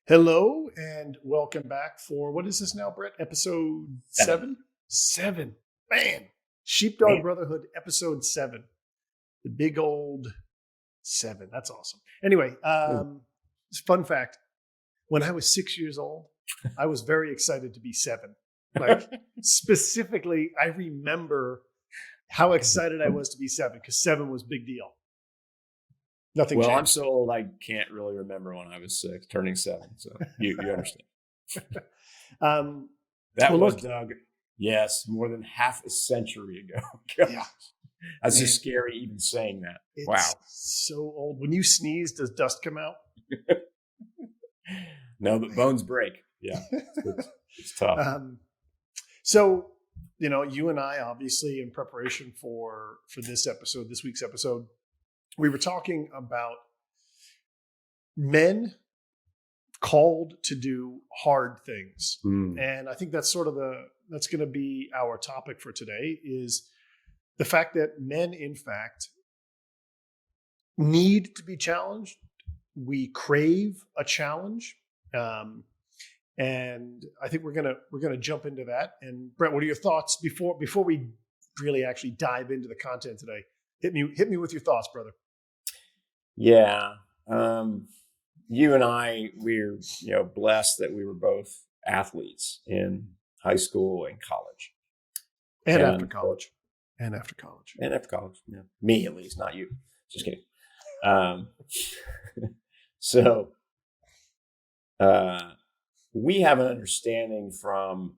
Hello and welcome back for what is this now, Brett? Episode Seven. seven? Seven. Man. Sheepdog Man. Brotherhood, episode seven. The big old seven. That's awesome. Anyway, fun fact. When I was 6 years old, I was very excited to be seven. Like, specifically, I remember how excited I was to be seven because seven was big deal. Nothing Well, I'm changed. so old I can't really remember when I was six, turning seven. So you understand. Um, That well, was look, Doug. Yes, more than half a century ago. yeah, That's man, just scary even saying that. Wow. it's so old. When you sneeze, does dust come out? No, but bones break. Yeah, it's tough. um, so, you and I, obviously, in preparation for this week's episode, we were talking about men called to do hard things, and I think that's that's going to be our topic for today. Is the fact that men, in fact, need to be challenged. We crave a challenge. And I think we're gonna jump into that. And Brett, what are your thoughts before we really actually dive into the content today? Hit me with your thoughts, brother. Yeah. You and I, we're blessed that we were both athletes in high school and college. And after college. And after college. Yeah. Me at least, not you. Just kidding. Um, so we have an understanding from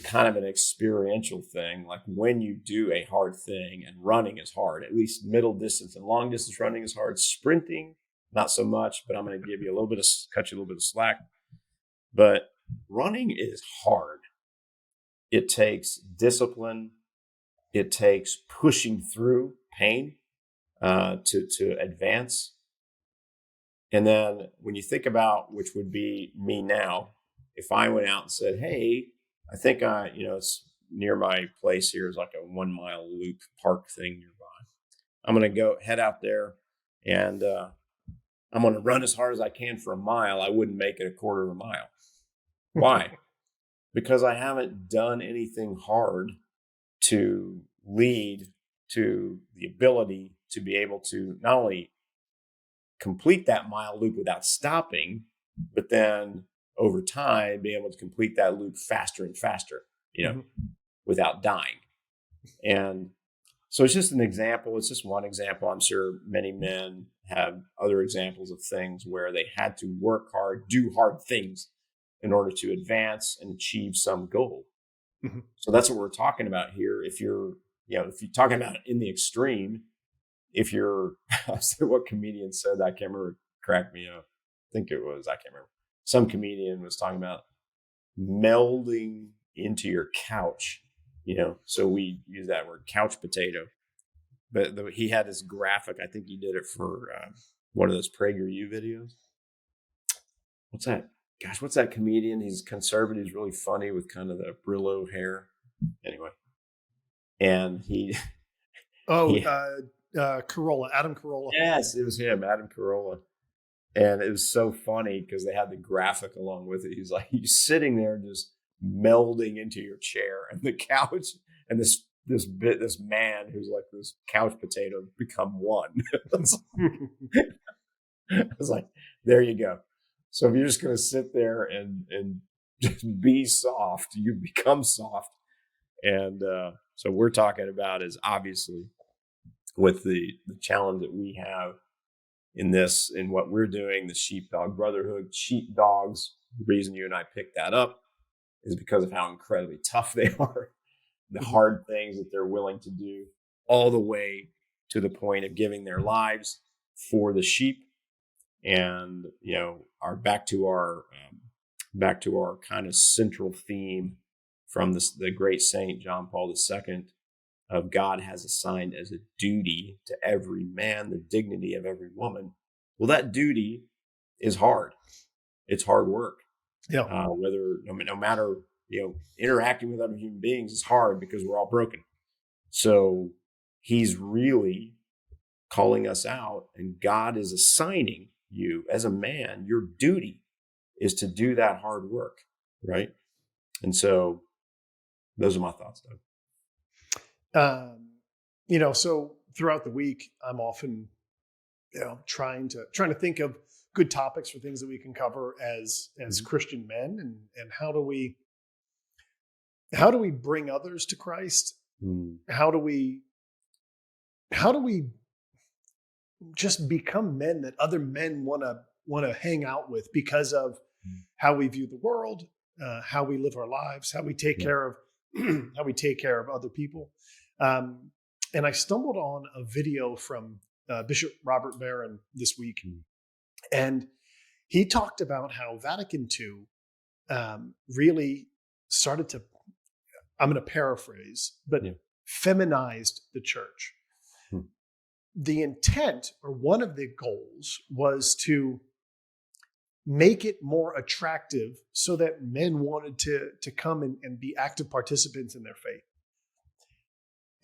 kind of an experiential thing, like when you do a hard thing, and running is hard, at least middle distance and long distance running is hard. Sprinting, not so much, but I'm going to give you cut you a little bit of slack. But running is hard. It takes discipline. It takes pushing through pain to advance. And then when you think about, which would be me now, if I went out and said, hey, I think it's near my place here is like a 1 mile loop park thing nearby. I'm going to head out there and I'm going to run as hard as I can for a mile. I wouldn't make it a quarter of a mile. Why? Because I haven't done anything hard to lead to the ability to be able to not only complete that mile loop without stopping, but then over time be able to complete that loop faster and faster, without dying. And so it's just an example. It's just one example. I'm sure many men have other examples of things where they had to work hard, do hard things in order to advance and achieve some goal. Mm-hmm. So that's what we're talking about here. If you're talking about it in the extreme, I said what comedian said, I can't remember, cracked me up. I think it was, I can't remember. Some comedian was talking about melding into your couch, so we use that word couch potato. But he had this graphic. I think he did it for one of those PragerU videos. What's that? Gosh, what's that comedian? He's conservative. He's really funny with kind of the Brillo hair. Anyway. And he... Carolla, Adam Carolla. Yes, it was him, Adam Carolla. And it was so funny because they had the graphic along with it. He's like, he's sitting there just melding into your chair and the couch, and this man who's like this couch potato become one. I was like, there you go. So if you're just going to sit there and just be soft, you become soft. And so we're talking about is obviously with the challenge that we have in what we're doing, the Sheepdog Brotherhood. Sheepdogs, the reason you and I picked that up is because of how incredibly tough they are, the hard things that they're willing to do, all the way to the point of giving their lives for the sheep. And back to our kind of central theme from the great Saint John Paul II, of God has assigned as a duty to every man the dignity of every woman. Well, that duty is hard. It's hard work. Yeah. No matter interacting with other human beings is hard because we're all broken. So he's really calling us out, and God is assigning you as a man your duty is to do that hard work, right? And so those are my thoughts, Doug. So throughout the week, I'm often, trying to think of good topics for things that we can cover as Christian men, and how do we bring others to Christ? How do we just become men that other men want to hang out with because of how we view the world, how we live our lives, how we take care of other people. And I stumbled on a video from Bishop Robert Barron this week, and he talked about how Vatican II really started to, I'm going to paraphrase, but feminized the church. The intent, or one of the goals, was to make it more attractive so that men wanted to come and be active participants in their faith.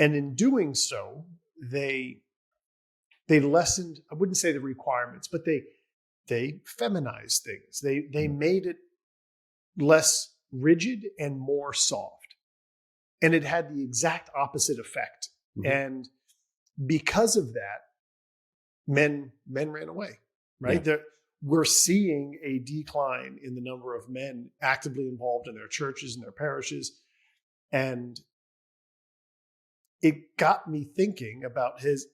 And in doing so, they lessened, I wouldn't say the requirements, but they feminized things. They made it less rigid and more soft. And it had the exact opposite effect. And because of that, men ran away, right? Yeah. We're seeing a decline in the number of men actively involved in their churches and their parishes. And it got me thinking about his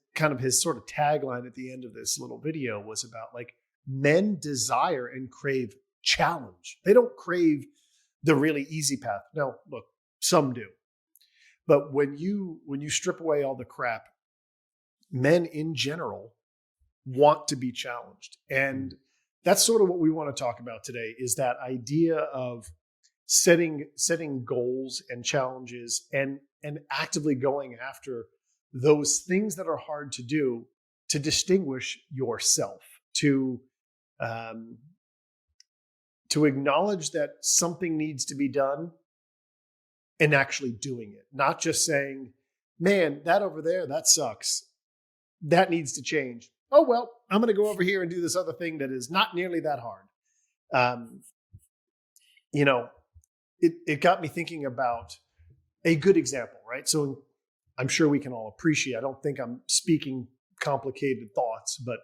sort of tagline at the end of this little video was about, like, men desire and crave challenge. They don't crave the really easy path. No, look, some do. But when you strip away all the crap, men in general want to be challenged. And that's sort of what we want to talk about today, is that idea of setting goals and challenges and actively going after those things that are hard to do, to distinguish yourself, to acknowledge that something needs to be done and actually doing it. Not just saying, man, that over there, that sucks. That needs to change. Oh, well, I'm going to go over here and do this other thing that is not nearly that hard. It got me thinking about a good example, right? So I'm sure we can all appreciate, I don't think I'm speaking complicated thoughts, but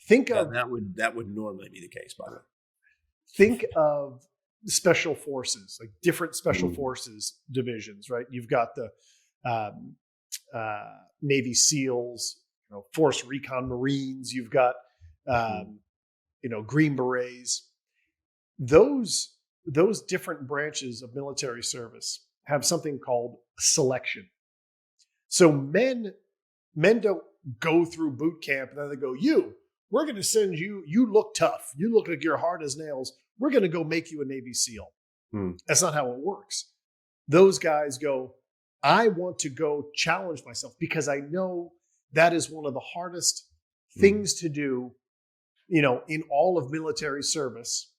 think of... That would normally be the case, by the way. Think of special forces, like different special forces divisions, right? You've got the Navy SEALs, Force Recon Marines. You've got, Green Berets. Those different branches of military service have something called selection. So men don't go through boot camp and then they go, we're going to send you look tough. You look like you're hard as nails. We're going to go make you a Navy SEAL. That's not how it works. Those guys go, I want to go challenge myself because I know that is one of the hardest things to do, in all of military service.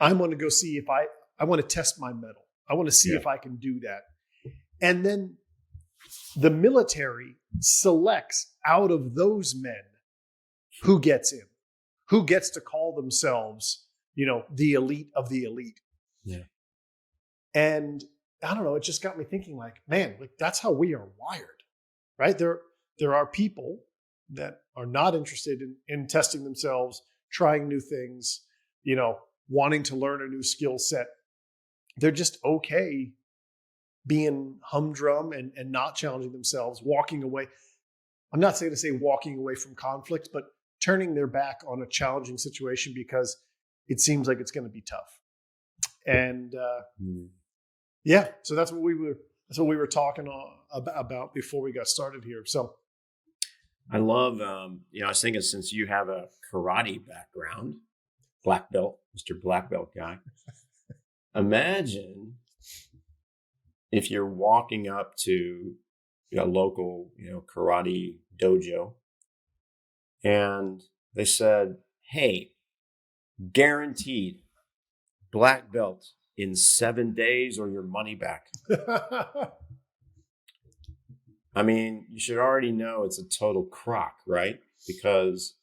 I want to go see if I want to test my mettle. I want to see if I can do that. And then the military selects out of those men who gets in, who gets to call themselves, the elite of the elite. Yeah. And I don't know, it just got me thinking, like, man, like, that's how we are wired, right? There are people that are not interested in testing themselves, trying new things, wanting to learn a new skill set. They're just okay being humdrum and not challenging themselves, walking away. I'm not saying to say walking away from conflict, but turning their back on a challenging situation because it seems like it's going to be tough. And so that's what we were talking about before we got started here. So I love, I was thinking, since you have a karate background, black belt, Mr. Black Belt guy, imagine if you're walking up to a local, karate dojo, and they said, hey, guaranteed black belt in 7 days or your money back. I mean, you should already know it's a total crock, right? Because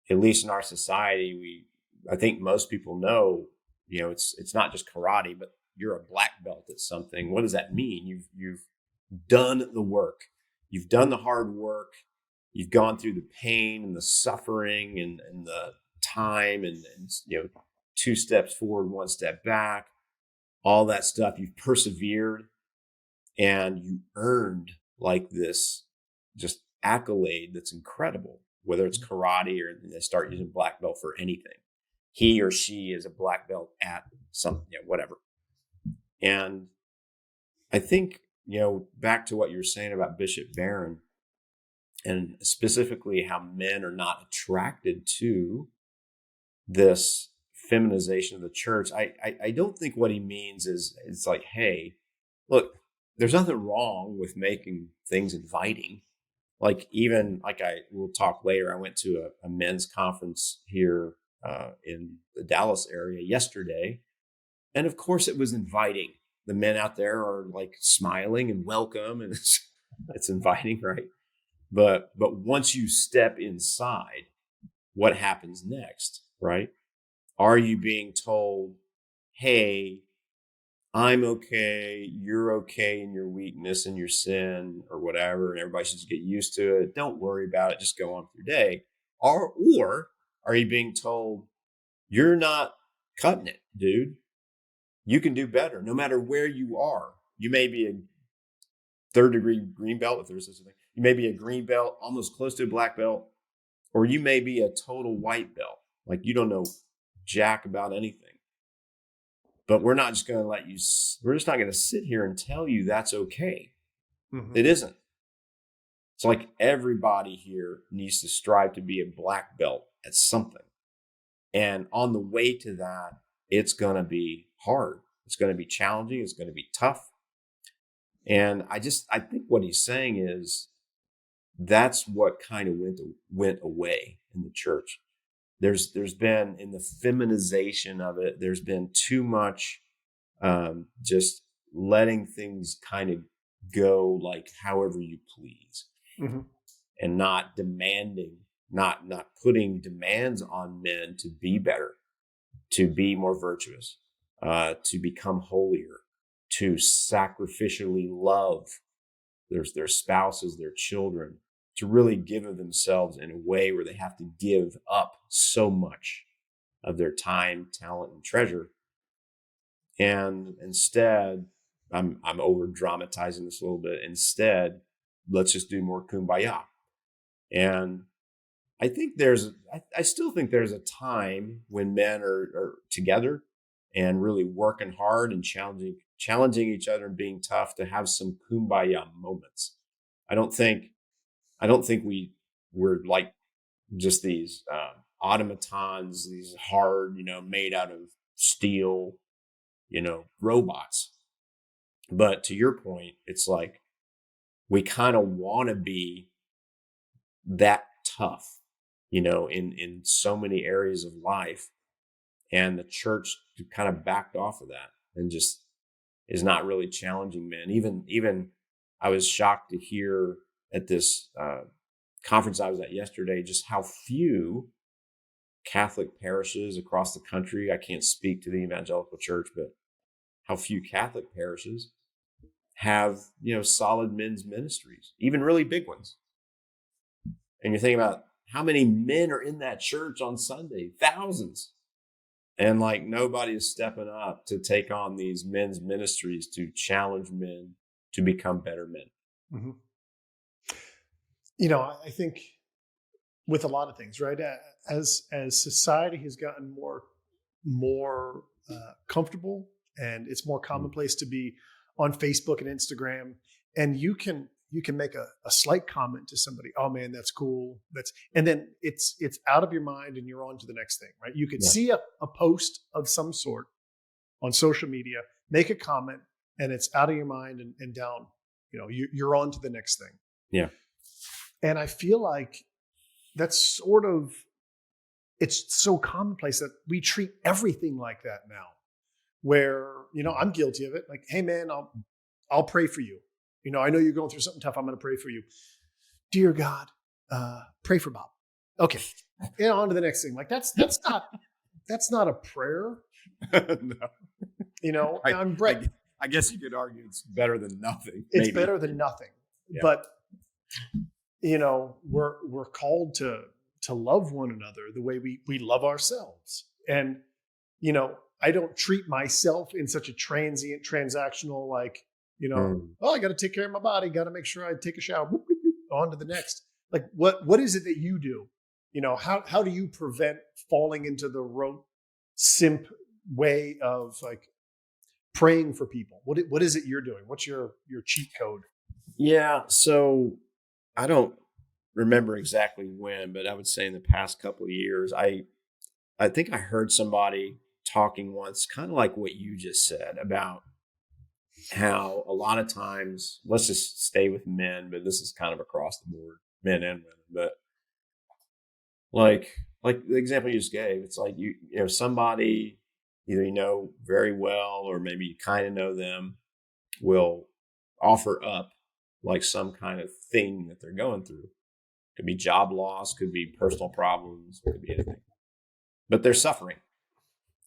at least in our society, I think most people know, it's not just karate, but you're a black belt at something. What does that mean? You've done the work. You've done the hard work. You've gone through the pain and the suffering and the time and 2 steps forward, 1 step back, all that stuff. You've persevered and you earned like this just accolade that's incredible, whether it's karate or they start using black belt for anything. He or she is a black belt at some, whatever. And I think, back to what you were saying about Bishop Barron and specifically how men are not attracted to this feminization of the church. I don't think what he means is it's like, hey, look, there's nothing wrong with making things inviting. Like we'll talk later. I went to a men's conference here in the Dallas area yesterday. And of course it was inviting. The men out there are like smiling and welcome and it's inviting, right? But once you step inside, what happens next, right? Are you being told, hey, I'm okay, you're okay in your weakness and your sin or whatever, and everybody should just get used to it. Don't worry about it. Just go on with your day. Or are you being told, you're not cutting it, dude? You can do better no matter where you are. You may be a 3rd degree green belt, if there's such a thing. You may be a green belt, almost close to a black belt, or you may be a total white belt. Like you don't know jack about anything. But we're not just going to we're just not going to sit here and tell you that's okay. Mm-hmm. It isn't. It's like everybody here needs to strive to be a black belt at something. And on the way to that, it's going to be hard. It's going to be challenging. It's going to be tough. And I think what he's saying is that's what kind of went away in the church. There's been, in the feminization of it, there's been too much just letting things kind of go like however you please, mm-hmm. and not demanding, not putting demands on men to be better, to be more virtuous, to become holier, to sacrificially love their spouses, their children, to really give of themselves in a way where they have to give up so much of their time, talent, and treasure. And instead, I'm over dramatizing this a little bit. Instead, let's just do more kumbaya. And I think I still think there's a time when men are together and really working hard and challenging each other and being tough to have some kumbaya moments. I don't think we're like just these automatons, these hard, made out of steel, robots. But to your point, it's like we kind of want to be that tough, in so many areas of life. And the church kind of backed off of that and just is not really challenging men. Even I was shocked to hear at this conference I was at yesterday, just how few Catholic parishes across the country, I can't speak to the evangelical church, but how few Catholic parishes have, solid men's ministries, even really big ones. And you're thinking about how many men are in that church on Sunday, thousands. And like nobody is stepping up to take on these men's ministries to challenge men to become better men. Mm-hmm. I think with a lot of things, right? As society has gotten more comfortable, and it's more commonplace to be on Facebook and Instagram, and you can make a slight comment to somebody. Oh man, that's cool. And then it's out of your mind and you're on to the next thing, right? You could see a post of some sort on social media, make a comment, and it's out of your mind and down. You're on to the next thing. Yeah. And I feel like that's it's so commonplace that we treat everything like that now, where, I'm guilty of it. Like, hey man, I'll pray for you. I know you're going through something tough. I'm going to pray for you. Dear God, pray for Bob. Okay. On to the next thing. Like that's that's not a prayer. No. You know, I'm Brett. I guess you could argue it's better than nothing. It's maybe. better than nothing. Yeah. But you know, we're called to love one another the way we love ourselves. And you know, I don't treat myself in such a transient, transactional, like, you know, oh, I got to take care of my body, got to make sure I take a shower, boop, boop, boop, on to the next. Like, what is it that you do? You know, how do you prevent falling into the rote simp way of like praying for people? What is it you're doing? What's your cheat code? Yeah, so I don't remember exactly when, but I would say in the past couple of years, I think I heard somebody talking once, kind of like what you just said about how a lot of times, let's just stay with men, but this is kind of across the board, men and women, but like the example you just gave, it's like you know somebody either you know very well or maybe you kind of know them will offer up like some kind of thing that they're going through. Could be job loss, could be personal problems, could be anything, but they're suffering.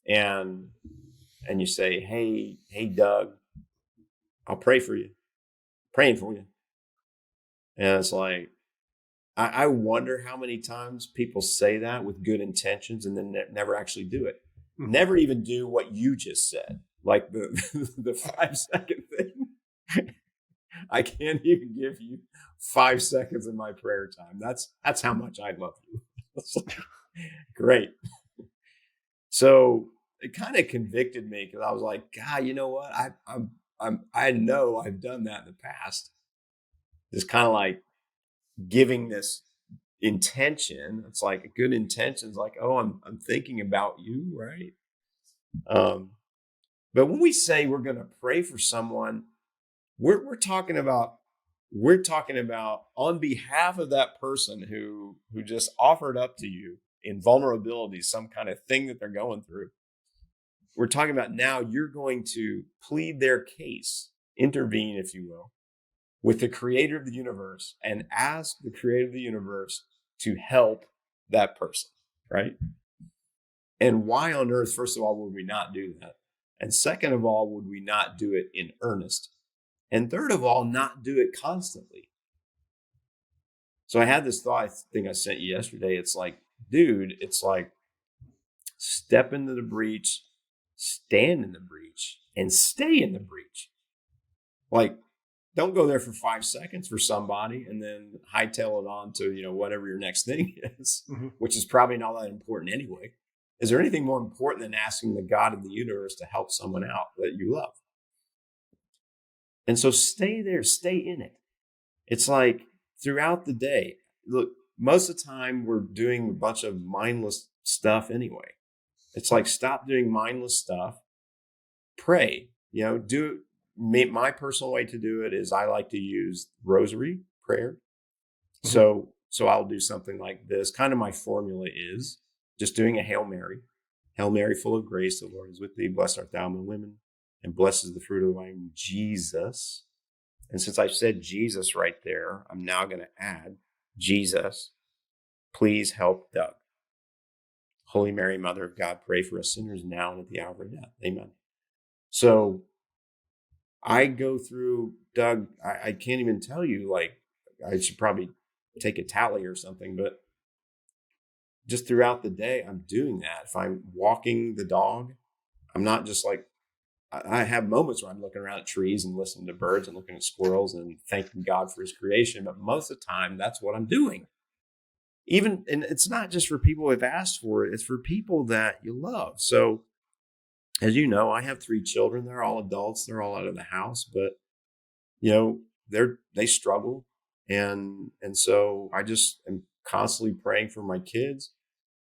And you say, hey, Doug, I'll pray for you, praying for you. And it's like, I wonder how many times people say that with good intentions and then never actually do it. Mm-hmm. Never even do what you just said, like the 5-second thing. I can't even give you 5 seconds of my prayer time. That's how much I love you. Great. So it kind of convicted me because I was like, God, you know what? I know I've done that in the past. Just kind of like giving this intention. It's like a good intention. It's like, oh, I'm thinking about you, right? But when we say we're going to pray for someone, we're talking about on behalf of that person who just offered up to you in vulnerability some kind of thing that they're going through. We're talking about now you're going to plead their case, intervene, if you will, with the creator of the universe and ask the creator of the universe to help that person, right? And why on earth, first of all, would we not do that? And second of all, would we not do it in earnest? And third of all, not do it constantly. So I had this thought, I think I sent you yesterday. It's like, dude, it's like step into the breach, stand in the breach, and stay in the breach. Like, don't go there for 5 seconds for somebody and then hightail it on to, you know, whatever your next thing is, mm-hmm. which is probably not that important anyway. Is there anything more important than asking the God of the universe to help someone out that you love? And so stay there, stay in it. It's like throughout the day, look, most of the time we're doing a bunch of mindless stuff anyway. It's like stop doing mindless stuff, pray, you know, do my personal way to do it is I like to use rosary prayer. Mm-hmm. So I'll do something like this. Kind of my formula is just doing a Hail Mary. Hail Mary, full of grace, the Lord is with thee. Blessed art thou among women, and blessed is the fruit of thy womb, Jesus. And since I said Jesus right there, I'm now going to add Jesus, please help Doug. Holy Mary, Mother of God, pray for us sinners now and at the hour of our death. Amen. So I go through, Doug, I can't even tell you, like, I should probably take a tally or something, but just throughout the day, I'm doing that. If I'm walking the dog, I'm not just like, I have moments where I'm looking around at trees and listening to birds and looking at squirrels and thanking God for his creation. But most of the time, that's what I'm doing. And it's not just for people who have asked for it. It's for people that you love. So as you know, I have 3 children. They're all adults. They're all out of the house, but you know, they struggle. And so I just am constantly praying for my kids,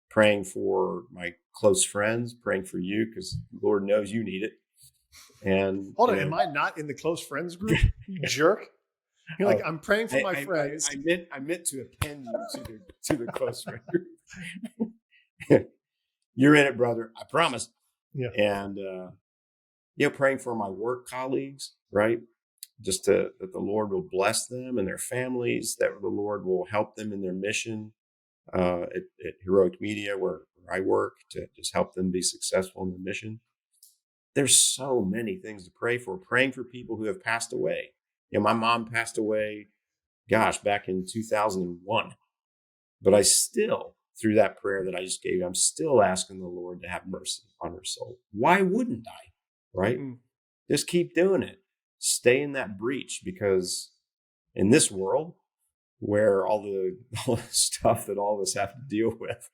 praying for my close friends, praying for you, because Lord knows you need it. And hold on, am I not in the close friends group? You jerk. You're like, I'm praying for my friends. I meant to append you to the close friend group. You're in it, brother. I promise. Yeah. And praying for my work colleagues, right? Just that the Lord will bless them and their families, that the Lord will help them in their mission at Heroic Media, where I work to just help them be successful in the mission. There's so many things to pray for. Praying for people who have passed away. My mom passed away, gosh, back in 2001. But I still, through that prayer that I just gave you, I'm still asking the Lord to have mercy on her soul. Why wouldn't I? Right? Mm. Just keep doing it. Stay in that breach, because in this world where all the stuff that all of us have to deal with,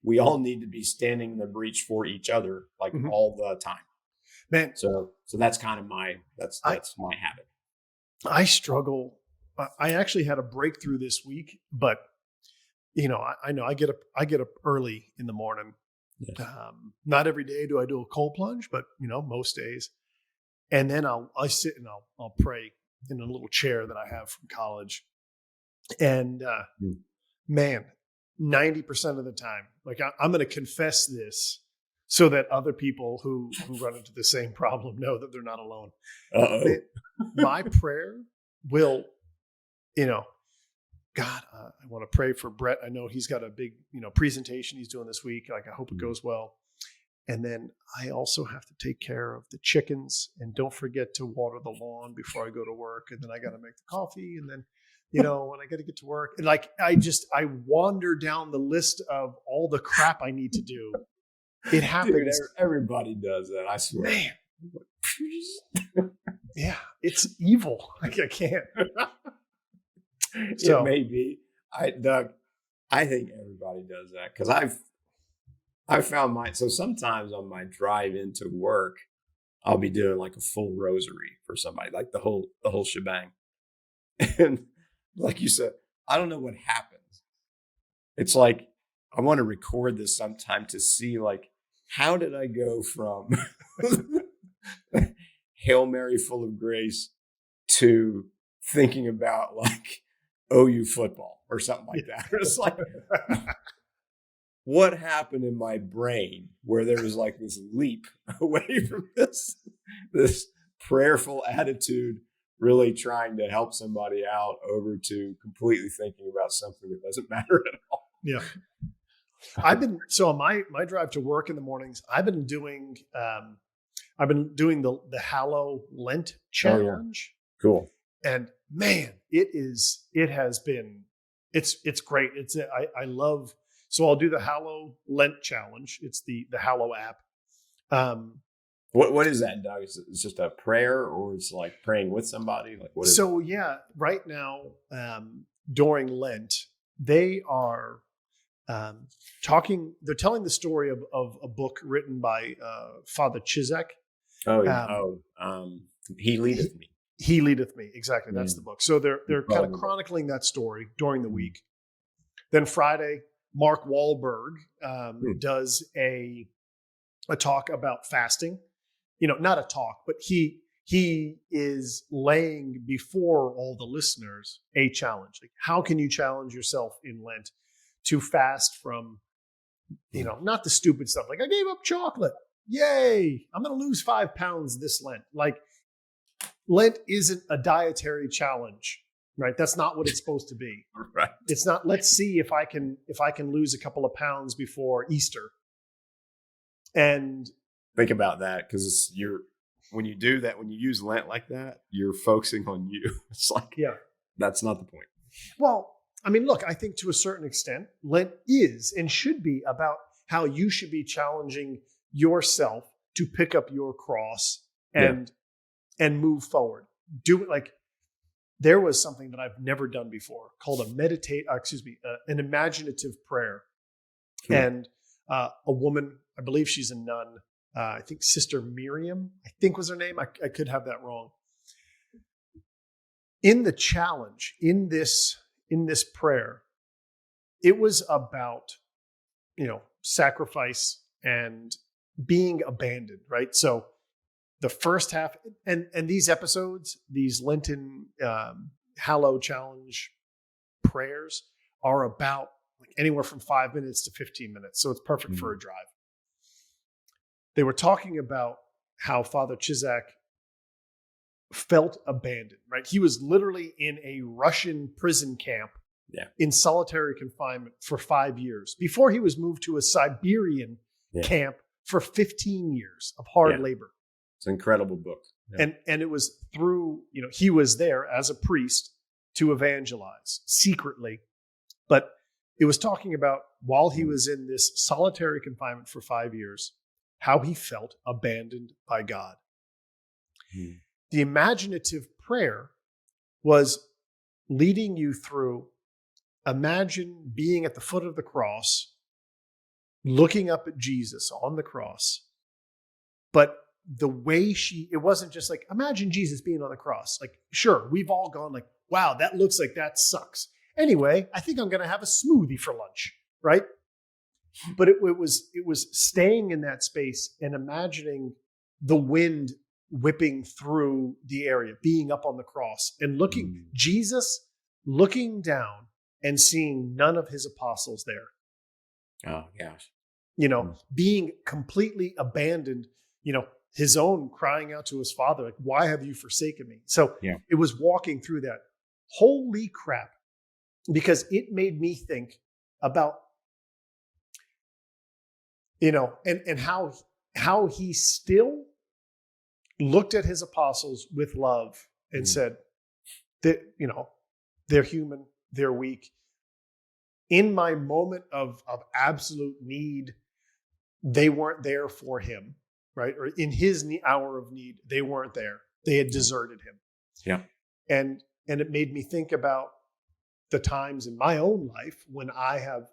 we all need to be standing in the breach for each other, like all the time. Man, so that's kind of that's my habit. I struggle. I actually had a breakthrough this week, but I know I get up early in the morning. Yes. Not every day do I do a cold plunge, but most days. And then I sit and I'll pray in a little chair that I have from college. And man, 90% of the time, like I'm going to confess this so that other people who run into the same problem know that they're not alone. My prayer will, God, I want to pray for Brett. I know he's got a big, presentation he's doing this week. Like, I hope it goes well. And then I also have to take care of the chickens, and don't forget to water the lawn before I go to work. And then I got to make the coffee, and then, when I got to get to work, and like, I wander down the list of all the crap I need to do. It happens. Dude, everybody does that. I swear. Man. Yeah, it's evil. Like, I can't. So, it may be. Doug, I think everybody does that, because I've found so sometimes on my drive into work, I'll be doing like a full rosary for somebody, like the whole shebang. And like you said, I don't know what happens. It's like, I want to record this sometime to see, like, how did I go from Hail Mary full of grace to thinking about like OU football or something like that. It's like, what happened in my brain where there was like this leap away from this prayerful attitude, really trying to help somebody out, over to completely thinking about something that doesn't matter at all. Yeah. On my drive to work in the mornings, I've been doing the Hallow Lent challenge. Oh, yeah. Cool. And man, it's great. I love, so I'll do the Hallow Lent challenge. It's the Hallow app. What is that, Doug? It's just a prayer, or it's like praying with somebody? Like, what is so it? Yeah, right now, during Lent, they are they're telling the story of a book written by Father Chizek. Oh, yeah. He Leadeth Me. He Leadeth Me. Exactly. That's the book. So they're kind of chronicling that story during the week. Then Friday, Mark Wahlberg does a talk about fasting. Not a talk, but he is laying before all the listeners a challenge. Like, how can you challenge yourself in Lent to fast from, not the stupid stuff like, I gave up chocolate. Yay, I'm going to lose 5 pounds this Lent. Like, Lent isn't a dietary challenge, right? That's not what it's supposed to be. Right. It's not, let's see if I can lose a couple of pounds before Easter. And think about that, because when you do that, when you use Lent like that, you're focusing on you. It's like, that's not the point. Well, I mean, look, I think to a certain extent, Lent is and should be about how you should be challenging yourself to pick up your cross and move forward. Do it. Like, there was something that I've never done before called an imaginative prayer. Cool. And a woman, I believe she's a nun, I think Sister Miriam, I think was her name. I could have that wrong. In the challenge, in this prayer, it was about, sacrifice and being abandoned, right? So the first half, and these episodes, these Lenten Hallow Challenge prayers are about like anywhere from 5 minutes to 15 minutes. So it's perfect for a drive. They were talking about how Father Chizek felt abandoned, right? He was literally in a Russian prison camp in solitary confinement for 5 years before he was moved to a Siberian camp for 15 years of hard labor. It's an incredible book. Yeah. And it was through, he was there as a priest to evangelize secretly. But it was talking about while he was in this solitary confinement for 5 years, how he felt abandoned by God. The imaginative prayer was leading you through, imagine being at the foot of the cross, looking up at Jesus on the cross. But the way it wasn't just like, imagine Jesus being on the cross. Like, sure, we've all gone like, wow, that looks like that sucks. Anyway, I think I'm going to have a smoothie for lunch, right? But it was staying in that space and imagining the wind whipping through the area, being up on the cross and Jesus looking down and seeing none of his apostles there. Oh, gosh. Being completely abandoned, his own crying out to his father, like, why have you forsaken me? So it was walking through that. Holy crap. Because it made me think about, and how he still looked at his apostles with love and said that, they're human, they're weak. In my moment of absolute need, they weren't there for him, right? Or in his hour of need, they weren't there. They had deserted him. Yeah. And it made me think about the times in my own life when I have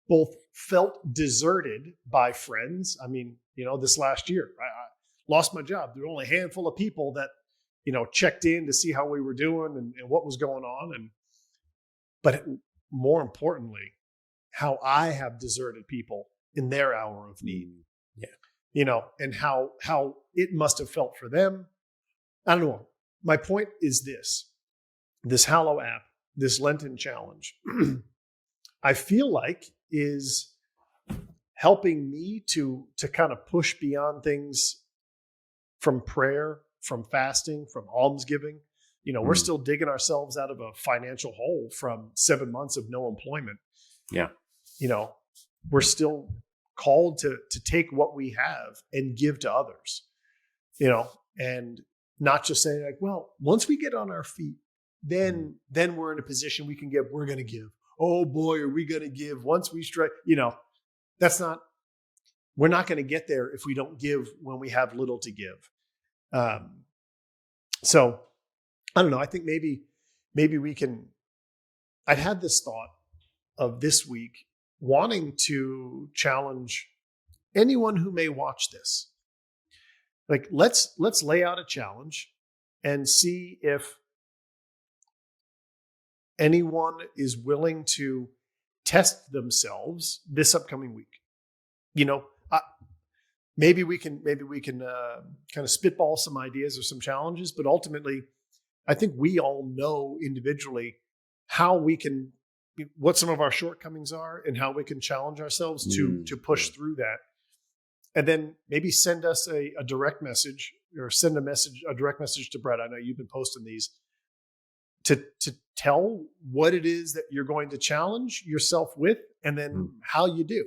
both felt deserted by friends. I mean, this last year, I lost my job. There were only a handful of people that, checked in to see how we were doing and what was going on. But more importantly, how I have deserted people in their hour of need. And how it must have felt for them. I don't know. My point is this Hallow app, this Lenten challenge, I feel like is helping me to kind of push beyond things from prayer, from fasting, from almsgiving. We're still digging ourselves out of a financial hole from 7 months of no employment. Yeah. We're still called to take what we have and give to others, and not just saying like, well, once we get on our feet, then we're in a position we're going to give. Oh boy, are we going to give once we strike, we're not going to get there if we don't give when we have little to give. So I don't know. I think maybe we can, I'd had this thought of this week wanting to challenge anyone who may watch this. Like, let's lay out a challenge and see if anyone is willing to test themselves this upcoming week. Maybe we can kind of spitball some ideas or some challenges, but ultimately, I think we all know individually what some of our shortcomings are and how we can challenge ourselves to push through that. And then maybe send us a direct message or a direct message to Brett. I know you've been posting these to tell what it is that you're going to challenge yourself with, and then how you do.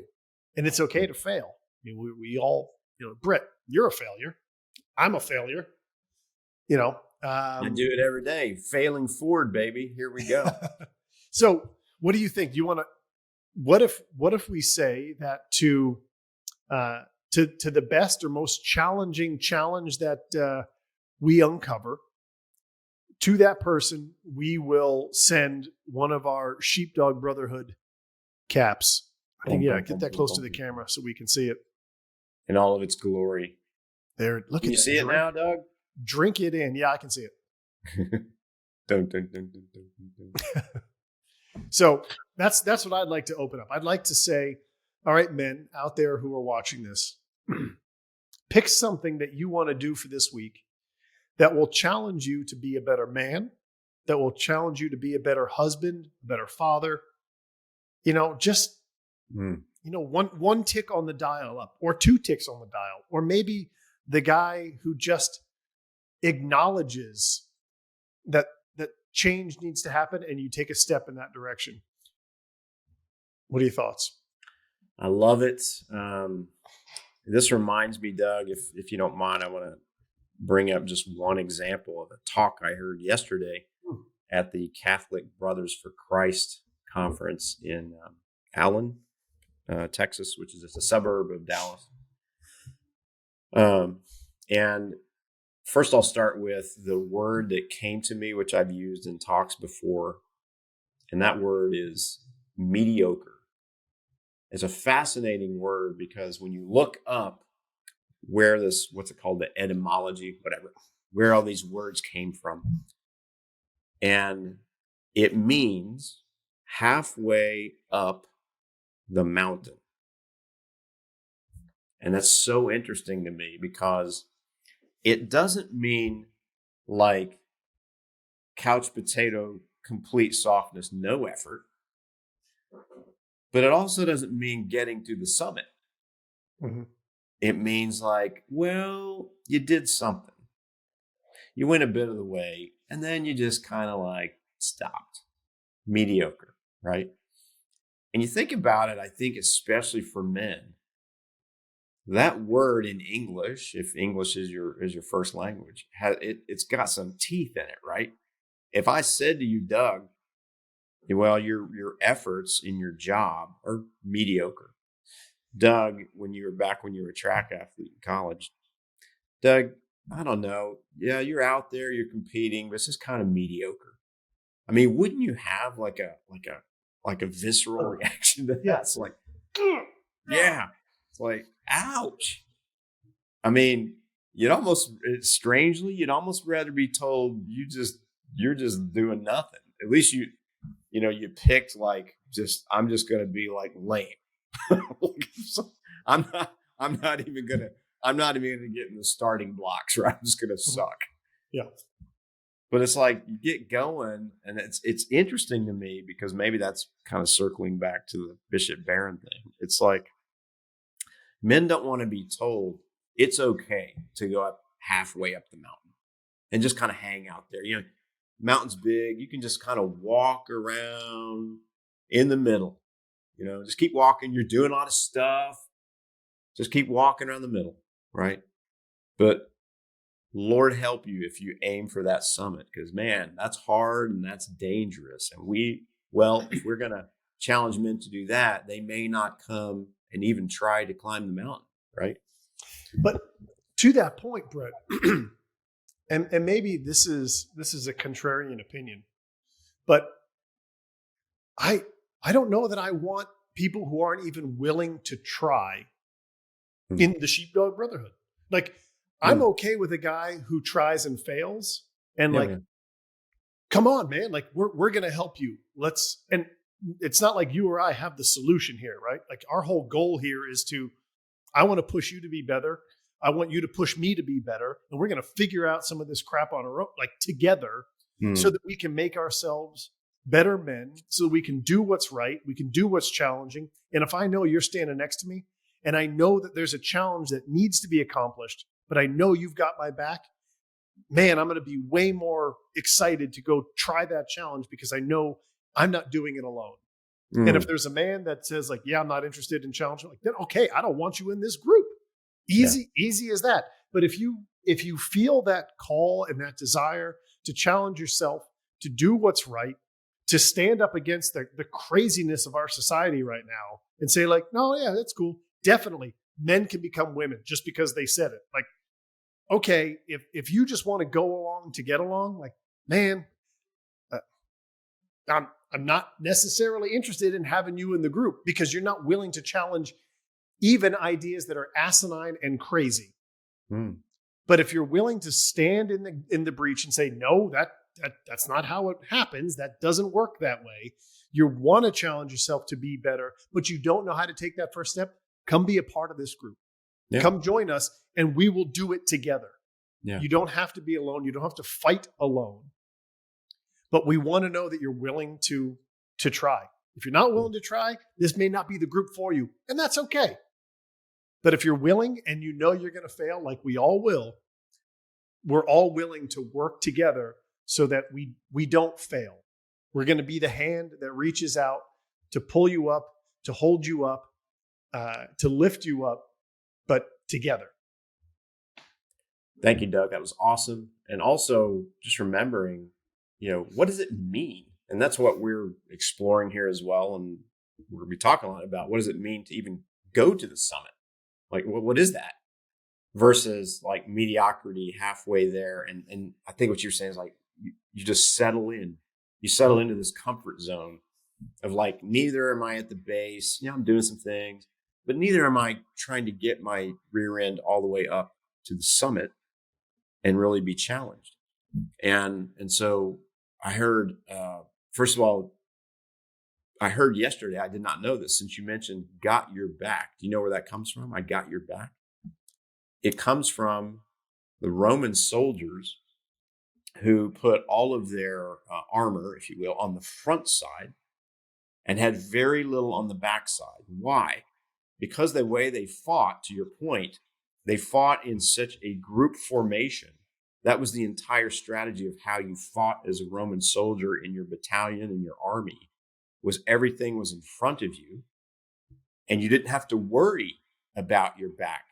And it's okay to fail. I mean, we all, Brett, you're a failure. I'm a failure. I do it every day. Failing forward, baby. Here we go. So what do you think? Do you want to, what if we say that to the best or most challenging challenge that we uncover, to that person, we will send one of our Sheepdog Brotherhood caps. I think, get that close to the camera so we can see it. In all of its glory. There, look Can at you see it now, Doug? Drink it in. Yeah, I can see it. Dun, dun, dun, dun, dun, dun. So that's what I'd like to open up. I'd like to say, all right, men out there who are watching this, pick something that you want to do for this week that will challenge you to be a better man, that will challenge you to be a better husband, a better father. Just one tick on the dial up, or 2 ticks on the dial, or maybe the guy who just acknowledges that change needs to happen and you take a step in that direction. What are your thoughts? I love it. This reminds me, Doug, if you don't mind, I want to bring up just one example of a talk I heard yesterday at the Catholic Brothers for Christ conference in Allen, Texas, which is just a suburb of Dallas. And first, I'll start with the word that came to me, which I've used in talks before, and that word is mediocre. It's a fascinating word because when you look up where this, what's it called, the etymology, whatever, where all these words came from, and it means halfway up the mountain. And that's so interesting to me because it doesn't mean like couch potato, complete softness, no effort. But it also doesn't mean getting to the summit. Mm-hmm. It means like, well, you did something. You went a bit of the way, and then you just kind of like stopped. Mediocre, right? And you think about it, I think especially for men, that word in English, if English is your first language, it's got some teeth in it, right? If I said to you, Doug, well, your efforts in your job are mediocre. Doug, when you were a track athlete in college, Doug, I don't know. Yeah, you're out there, you're competing, but it's just kind of mediocre. I mean, wouldn't you have like a visceral reaction to that? Yeah. It's like, yeah, it's like, ouch. I mean, you'd almost rather be told you're just doing nothing. At least you picked like I'm just going to be like lame. I'm not even going to get in the starting blocks, right? I'm just going to suck. Yeah. But it's like you get going, and it's interesting to me because maybe that's kind of circling back to the Bishop Barron thing. It's like men don't want to be told it's okay to go up halfway up the mountain and just kind of hang out there. You know, mountain's big. You can just kind of walk around in the middle. You know, just keep walking. You're doing a lot of stuff. Just keep walking around the middle, right? But Lord help you if you aim for that summit, because man, that's hard and that's dangerous. And if we're going to challenge men to do that, they may not come and even try to climb the mountain, right? But to that point, Brett, and maybe this is a contrarian opinion, but I don't know that I want people who aren't even willing to try in the Sheepdog Brotherhood. Like, I'm okay with a guy who tries and fails, and come on, man, like we're going to help you. And it's not like you or I have the solution here, right? Like, our whole goal here is I want to push you to be better. I want you to push me to be better. And we're going to figure out some of this crap on our own, like together, so that we can make ourselves better men, so that we can do what's right. We can do what's challenging. And if I know you're standing next to me and I know that there's a challenge that needs to be accomplished, but I know you've got my back, man, I'm going to be way more excited to go try that challenge because I know I'm not doing it alone. And if there's a man that says like, yeah, I'm not interested in challenging, like, then okay, I don't want you in this group. Easy as that. But if you feel that call and that desire to challenge yourself, to do what's right, to stand up against the craziness of our society right now and say like, no, yeah, that's cool. Definitely men can become women just because they said it. Like, okay, if you just want to go along to get along, like, man, I'm not necessarily interested in having you in the group because you're not willing to challenge even ideas that are asinine and crazy. But if you're willing to stand in the breach and say, no, that's not how it happens. That doesn't work that way. You want to challenge yourself to be better, but you don't know how to take that first step. Come be a part of this group. Yeah. Come join us and we will do it together. Yeah. You don't have to be alone. You don't have to fight alone. But we want to know that you're willing to try. If you're not willing to try, this may not be the group for you, and that's okay. But if you're willing and you know you're going to fail, like we all will, we're all willing to work together so that we don't fail. We're going to be the hand that reaches out to pull you up, to hold you up, to lift you up, but together. Thank you, Doug. That was awesome. And also just remembering, what does it mean? And that's what we're exploring here as well. And we're going to be talking a lot about what does it mean to even go to the summit? Like, what is that? Versus like mediocrity halfway there. And I think what you're saying is like, you just settle in. You settle into this comfort zone of like, neither am I at the base. I'm doing some things, but neither am I trying to get my rear end all the way up to the summit and really be challenged. And so I heard, first of all, I heard yesterday, I did not know this, since you mentioned got your back. Do you know where that comes from? I got your back. It comes from the Roman soldiers who put all of their armor, if you will, on the front side and had very little on the back side. Why? Because the way they fought, to your point, they fought in such a group formation. That was the entire strategy of how you fought as a Roman soldier in your battalion and your army, was everything was in front of you and you didn't have to worry about your back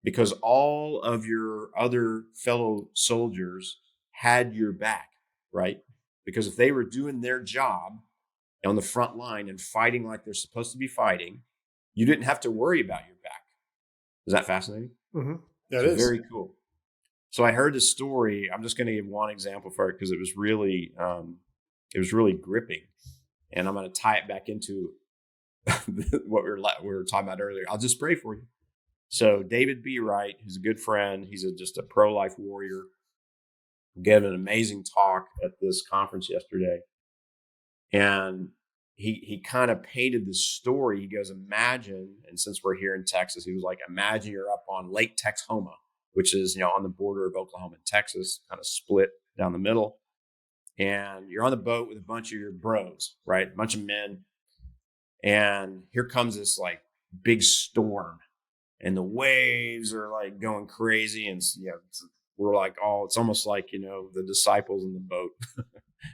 because all of your other fellow soldiers had your back, right? Because if they were doing their job on the front line and fighting like they're supposed to be fighting, you didn't have to worry about your back. Is that fascinating? Mm-hmm. That is very cool. So I heard this story. I'm just going to give one example for it because it was really gripping, and I'm going to tie it back into what we were talking about earlier. I'll just pray for you. So David B. Wright, who's a good friend, he's just a pro-life warrior, gave an amazing talk at this conference yesterday, and he kind of painted this story. He goes, imagine, and since we're here in Texas, he was like, imagine you're up on Lake Texoma, which is, on the border of Oklahoma and Texas, kind of split down the middle. And you're on the boat with a bunch of your bros, right? A bunch of men. And here comes this like big storm and the waves are like going crazy. And, we're like, it's almost like, the disciples in the boat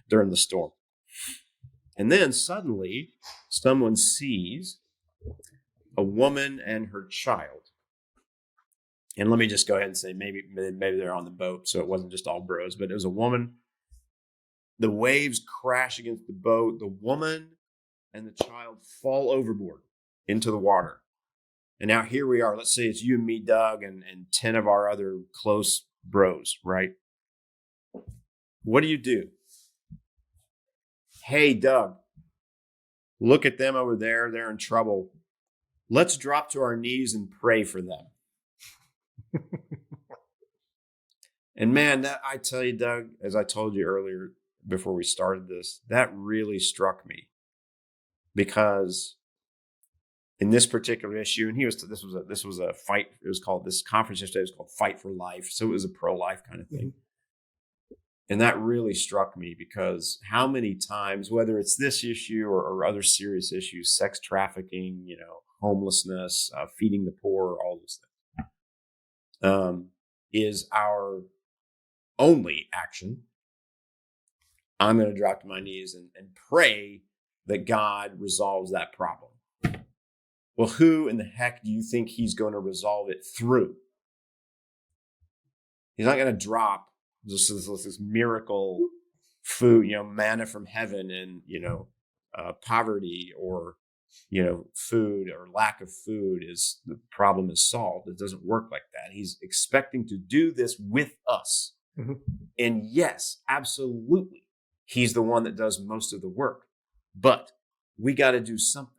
during the storm. And then suddenly someone sees a woman and her child. And let me just go ahead and say, maybe they're on the boat. So it wasn't just all bros, but it was a woman. The waves crash against the boat. The woman and the child fall overboard into the water. And now here we are. Let's say it's you and me, Doug, and 10 of our other close bros, right? What do? Hey, Doug, look at them over there. They're in trouble. Let's drop to our knees and pray for them. And man, that, I tell you, Doug, as I told you earlier before we started this, that really struck me because in this particular issue, and this was a fight. It was called, this conference yesterday was called Fight for Life. So it was a pro-life kind of thing. Mm-hmm. And that really struck me because how many times, whether it's this issue or other serious issues, sex trafficking, homelessness, feeding the poor, all those things, is our only action. I'm going to drop to my knees and pray that God resolves that problem. Well, who in the heck do you think he's going to resolve it through? He's not going to drop this miracle food, manna from heaven and, poverty or, food or lack of food is the problem is solved. It doesn't work like that. He's expecting to do this with us. Mm-hmm. And yes, absolutely. He's the one that does most of the work, but we got to do something.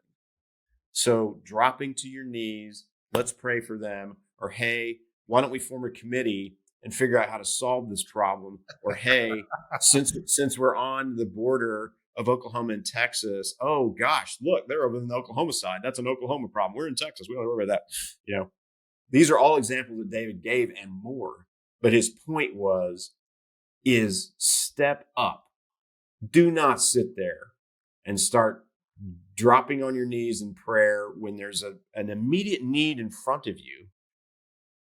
So dropping to your knees, let's pray for them. Or, hey, why don't we form a committee and figure out how to solve this problem? Or, hey, since we're on the border of Oklahoma and Texas, oh gosh, look, they're over on the Oklahoma side. That's an Oklahoma problem. We're in Texas. We don't worry about that. These are all examples that David gave and more. But his point is step up. Do not sit there and start dropping on your knees in prayer when there's an immediate need in front of you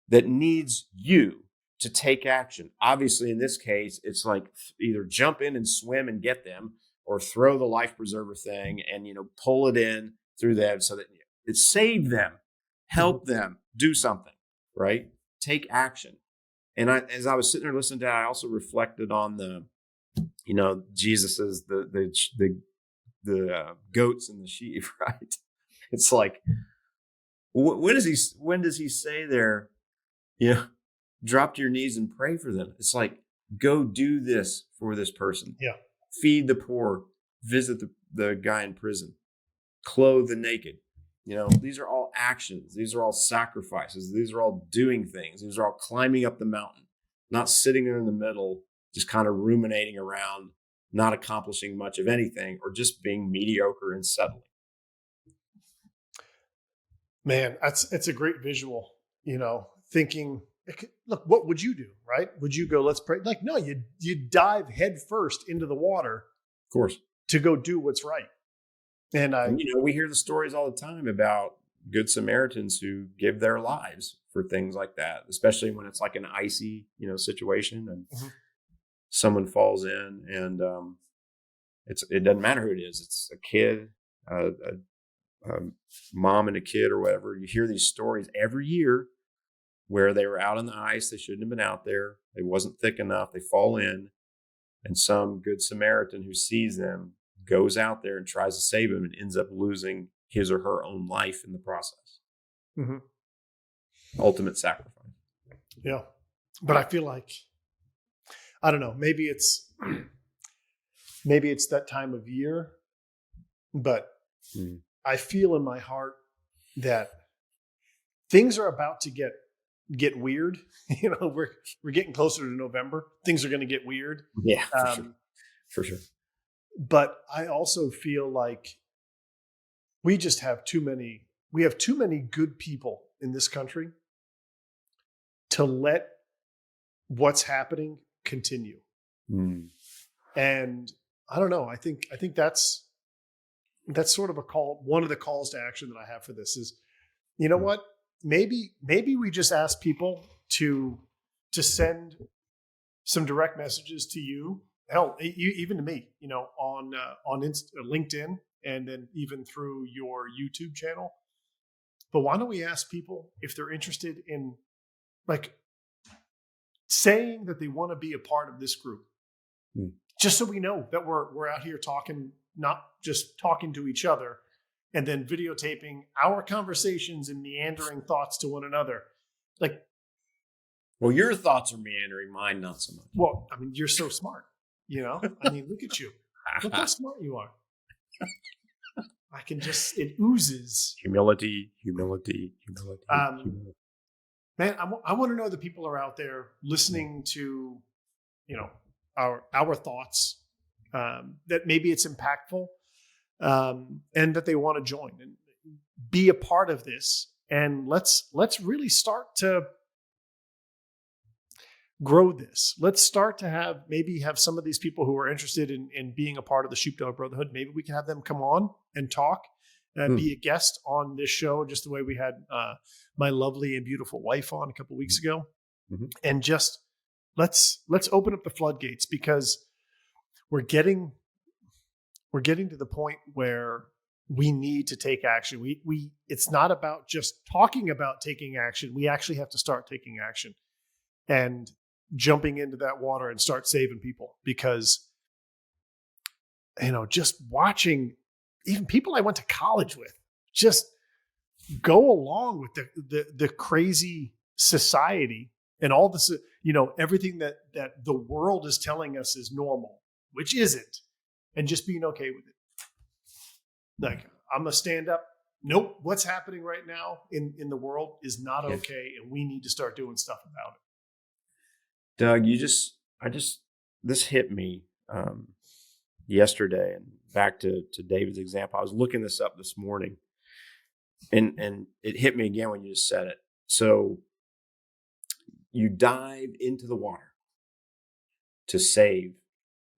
that needs you to take action. Obviously, in this case, it's like either jump in and swim and get them or throw the life preserver thing and, pull it in through them so that it saved them, help them do something, right? Take action. And as I was sitting there listening to that, I also reflected on Jesus's the goats and the sheep, right? It's like, when does he say there, drop to your knees and pray for them? It's like, go do this for this person. Yeah. Feed the poor, visit the guy in prison, clothe the naked. These are all actions. These are all sacrifices. These are all doing things. These are all climbing up the mountain, not sitting there in the middle, just kind of ruminating around, not accomplishing much of anything, or just being mediocre and settling. Man, it's a great visual, thinking, look, what would you do, right? Would you go, let's pray? Like, no, you dive head first into the water, of course, to go do what's right. And we hear the stories all the time about good Samaritans who give their lives for things like that, especially when it's like an icy, situation and someone falls in, and it doesn't matter who it is. It's a kid, a mom and a kid or whatever. You hear these stories every year where they were out on the ice. They shouldn't have been out there. It wasn't thick enough. They fall in, and some good Samaritan who sees them goes out there and tries to save him and ends up losing his or her own life in the process. Ultimate sacrifice. Yeah. But I feel like, I don't know, maybe it's that time of year, but I feel in my heart that things are about to get weird. We're getting closer to November. Things are going to get weird. Yeah, for sure. But I also feel like we have too many good people in this country to let what's happening continue. And I don't know. I think that's sort of a call. One of the calls to action that I have for this is, what? Maybe we just ask people to send some direct messages to you. Hell, even to me, on LinkedIn, and then even through your YouTube channel. But why don't we ask people if they're interested in, like, saying that they want to be a part of this group, just so we know that we're out here talking, not just talking to each other, and then videotaping our conversations and meandering thoughts to one another. Like, well, your thoughts are meandering, mine not so much. Well, I mean, you're so smart. I mean, look at you. Look how smart you are. I can just, it oozes. Humility. Man, I want to know that people are out there listening to, our thoughts, that maybe it's impactful, and that they want to join and be a part of this. And let's really start to grow this. Let's start to have some of these people who are interested in being a part of the Sheepdog Brotherhood. Maybe we can have them come on and talk and be a guest on this show, just the way we had my lovely and beautiful wife on a couple of weeks ago. And just let's open up the floodgates, because we're getting to the point where we need to take action. It's not about just talking about taking action. We actually have to start taking action and jumping into that water and start saving people, because, just watching even people I went to college with just go along with the crazy society and all this, everything that the world is telling us is normal, which isn't, and just being okay with it. Like, I'm going to stand up. Nope. What's happening right now in the world is not okay. And we need to start doing stuff about it. Doug, this hit me yesterday, and back to David's example. I was looking this up this morning, and it hit me again when you just said it. So you dive into the water to save.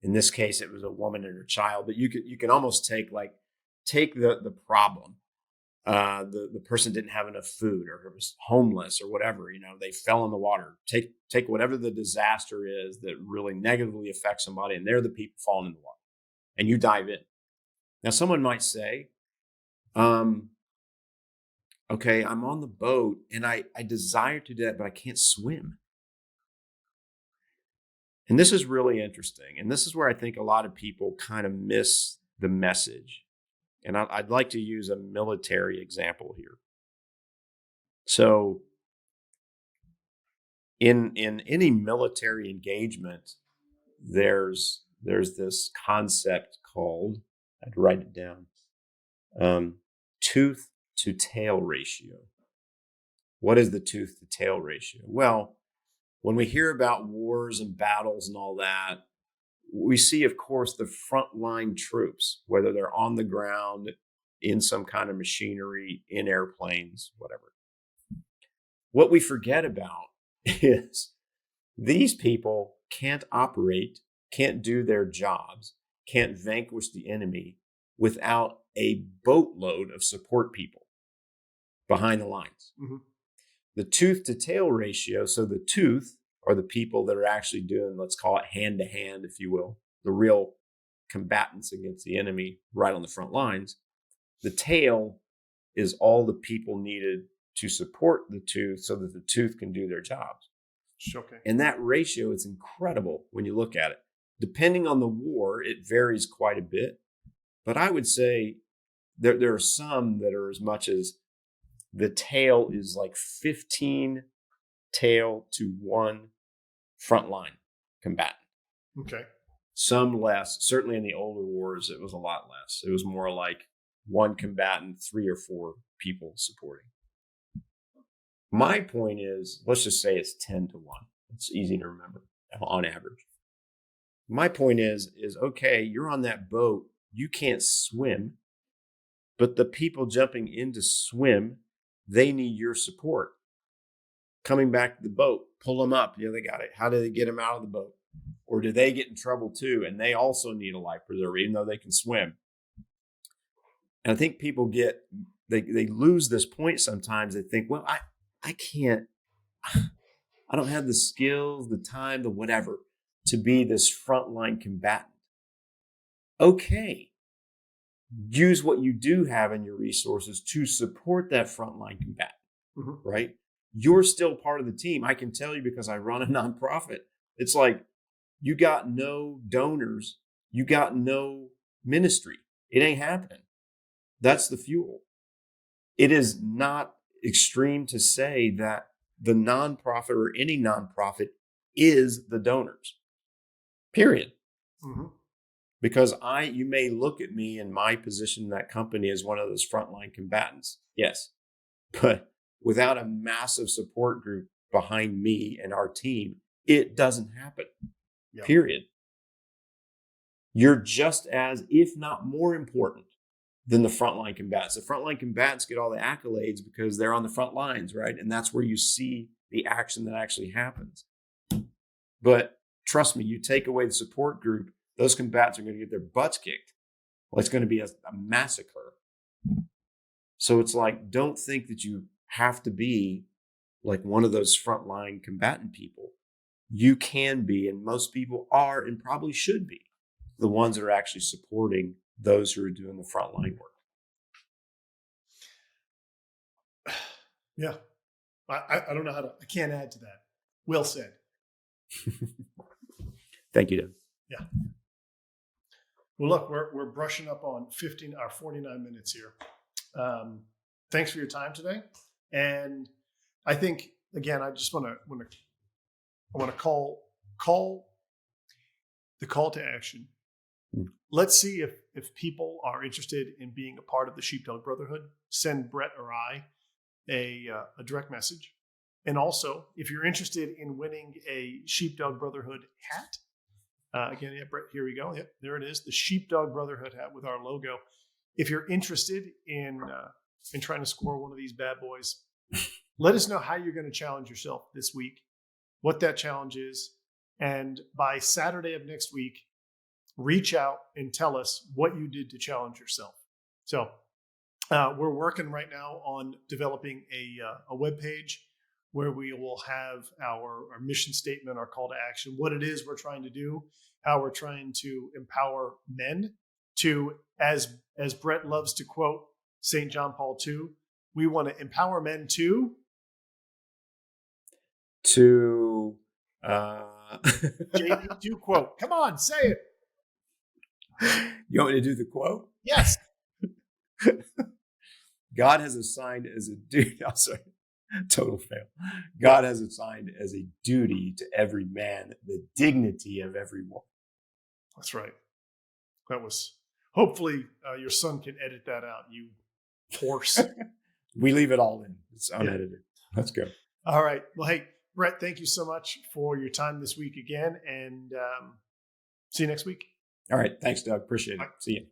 In this case, it was a woman and her child, but you can almost take the problem. The person didn't have enough food, or was homeless, or whatever. They fell in the water. Take whatever the disaster is that really negatively affects somebody, and they're the people falling in the water, and you dive in. Now, someone might say, Okay, I'm on the boat and I desire to do that, but I can't swim. And this is really interesting. And this is where I think a lot of people kind of miss the message. And I'd like to use a military example here. So in any military engagement, there's this concept called, I'd write it down, tooth to tail ratio. What is the tooth to tail ratio? Well, when we hear about wars and battles and all that, we see, of course, the frontline troops, whether they're on the ground, in some kind of machinery, in airplanes, whatever. What we forget about is these people can't operate, can't do their jobs, can't vanquish the enemy without a boatload of support people behind the lines. Mm-hmm. The tooth to tail ratio, so the tooth are the people that are actually doing, let's call it hand to hand, if you will, the real combatants against the enemy right on the front lines. The tail is all the people needed to support the tooth so that the tooth can do their jobs. Okay. And that ratio is incredible when you look at it. Depending on the war, it varies quite a bit. But I would say there are some that are as much as the tail is like 15 tail to 1 frontline combatant. Okay. Some less. Certainly in the older wars, it was a lot less. It was more like 1 combatant, 3 or 4 people supporting. My point is, let's just say it's 10 to 1. It's easy to remember on average. My point is okay, you're on that boat. You can't swim, but the people jumping in to swim, they need your support. Coming back to the boat, pull them up. They got it. How do they get them out of the boat? Or do they get in trouble too? And they also need a life preserver, even though they can swim. And I think people they lose this point sometimes. They think, well, I can't, I don't have the skills, the time, the whatever to be this frontline combatant. Okay. Use what you do have in your resources to support that frontline combatant, right? You're still part of the team. I can tell you because I run a nonprofit. It's like you got no donors, you got no ministry. It ain't happening. That's the fuel. It is not extreme to say that the nonprofit or any nonprofit is the donors, period. Mm-hmm. Because you may look at me in my position in that company as one of those frontline combatants. Yes. But without a massive support group behind me and our team, it doesn't happen. Yep. Period. You're just as, if not more important than the frontline combatants. The frontline combatants get all the accolades because they're on the front lines, right? And that's where you see the action that actually happens. But trust me, you take away the support group, those combatants are going to get their butts kicked. Well, it's going to be a massacre. So it's like, don't think that you have to be like one of those frontline combatant people. You can be, and most people are and probably should be, the ones that are actually supporting those who are doing the frontline work. Yeah. I don't know I can't add to that. Well said. Thank you, Doug. Yeah. Well, look, we're brushing up on 49 minutes here. Thanks for your time today. And I think, again, I just want to call the call to action. Let's see if people are interested in being a part of the Sheepdog Brotherhood. Send Brett or I a direct message. And also, if you're interested in winning a Sheepdog Brotherhood hat, again, yeah, Brett, here we go. Yep, there it is, the Sheepdog Brotherhood hat with our logo. If you're interested in trying to score one of these bad boys, let us know how you're going to challenge yourself this week, what that challenge is, and by Saturday of next week, reach out and tell us what you did to challenge yourself. So we're working right now on developing a web page where we will have our mission statement, our call to action, what it is we're trying to do, how we're trying to empower men to, as Brett loves to quote, St. John Paul II. We want to empower men to JP2 quote. Come on, say it. You want me to do the quote? Yes. God has assigned as a duty. I'm sorry, total fail. God has assigned as a duty to every man the dignity of every woman. That's right. That was. Hopefully, your son can edit that out. You horse. We leave it all in. It's unedited. Yeah. Let's go. All right. Well, hey, Brett, thank you so much for your time this week again, and see you next week. All right. Thanks, Doug. Appreciate it. Bye. See you.